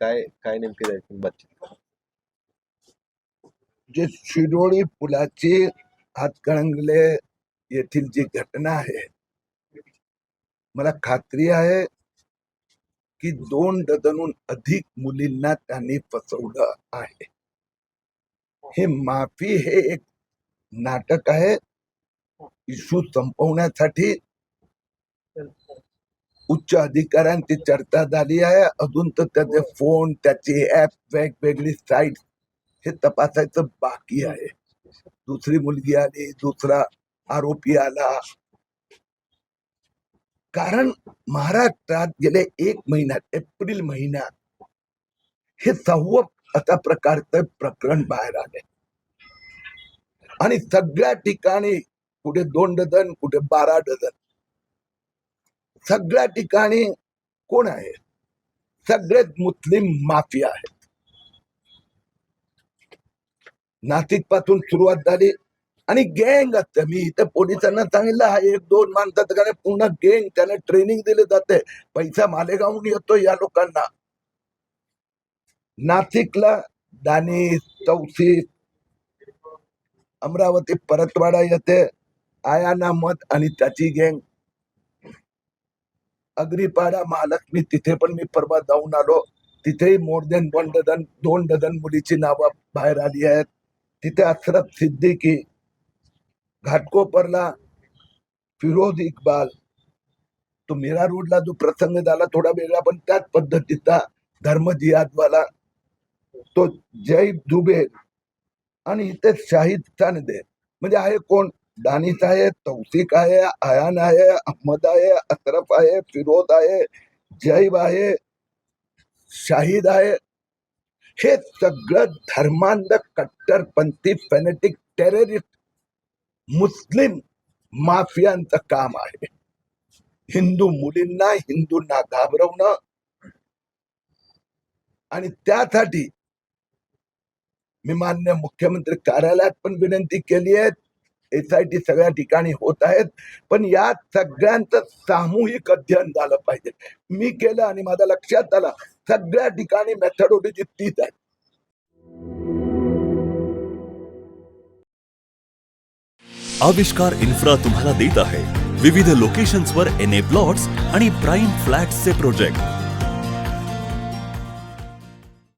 काय काय नेमकी जायची बातचीत? जे शिरोळी पुलाची हातकणंगले येथील जी घटना आहे, मला खात्री आहे की 2 डझनहून अधिक मुलींना त्यांनी फसवलं आहे. हे माफी हे एक नाटक आहे. इश्यू संपवण्यासाठी उच्च अधिकाऱ्यांची चर्चा झाली आहे. अजून तर त्याचे फोन, त्याची ऍप, वेगवेगळी साईट हे तपासायचं बाकी आहे. दुसरी मुलगी आली, दुसरा आरोपी आला. कारण महाराष्ट्रात गेले 1 महिन्यात, एप्रिल महिन्यात हे 6वं अशा प्रकारचं प्रकरण बाहेर आले आणि सगळ्या ठिकाणी कुठे 2 डझन, कुठे 12 डझन, सगळ्या ठिकाणी कोण आहे? सगळेच मुस्लिम माफिया आहेत. नाशिक पासून सुरुवात झाली आणि गँग असते. मी इथे पोलिसांना सांगितलं, हा 1-2 माणसाचं काय, पूर्ण गँग, त्यांना ट्रेनिंग दिले जाते. पैसा मालेगावून येतो या लोकांना. नाशिकला दानिश, तौसिफ, अमरावती परतवाडा येते आयान अहमद आणि त्याची गँग. अग्रीपाडा, महालक्ष्मी, तिथे पण मी परवा जाऊन आलो. तिथेही मोर देन 1 डझन, 2 डझन मुलीची नावं बाहेर आली आहेत. तिथे अशरफ सिद्दीकी, घाटकोपरला फिरोज इक्बाल, तो मीरा रोडला जो प्रसंग झाला थोडा वेगळा पण त्याच पद्धतीचा धर्म जिहादवाला तो जय जुबेर, आणि इथे शाहिद चांदे. म्हणजे आहे कोण? दानिश आहे, तौसिक आहे, आयान आहे, अहमद आहे, अशरफ आहे, फिरोज आहे, जैब आहे, शाहिद आहे. हे सगळं धर्मांध कट्टरपंथी फॅनेटिक टेररिस्ट मुस्लिम माफियांचं काम आहे. हिंदू मुलींना, हिंदूंना घाबरवणं. आणि त्यासाठी मी मान्य मुख्यमंत्री कार्यालयात पण विनंती केली आहे. SIT सगळ्या ठिकाणी होत आहेत, पण या सगळ्यांचं सामूहिक अध्ययन झालं पाहिजे. मी केलं आणि माझ्या लक्षात आलं सगळ्या ठिकाणी मेथडॉलॉजी तीच आहे. आविष्कार इन्फ्रा तुम्हाला देत आहे विविध लोकेशन्सवर NA प्लॉट्स आणि प्राइम फ्लॅट्सचे प्रोजेक्ट.